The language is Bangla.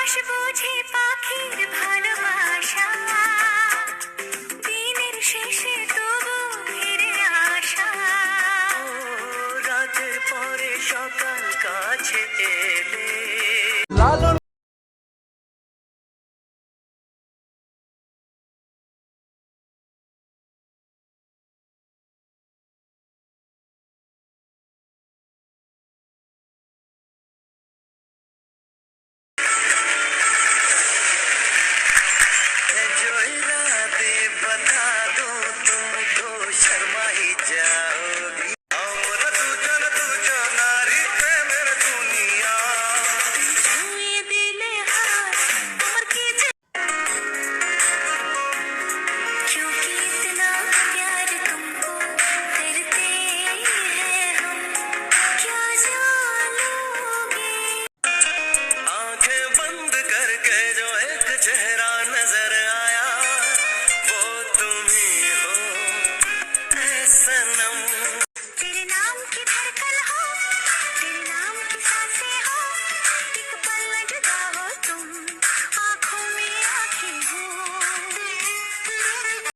আকাশ বুঝি পাখির ভালোবাসা, দিনের শেষে তবু ফিরে আসা। রাতের পরে সকাল কাছে এলে লালন बता दो तुम तो शर्मा ही जाओगे।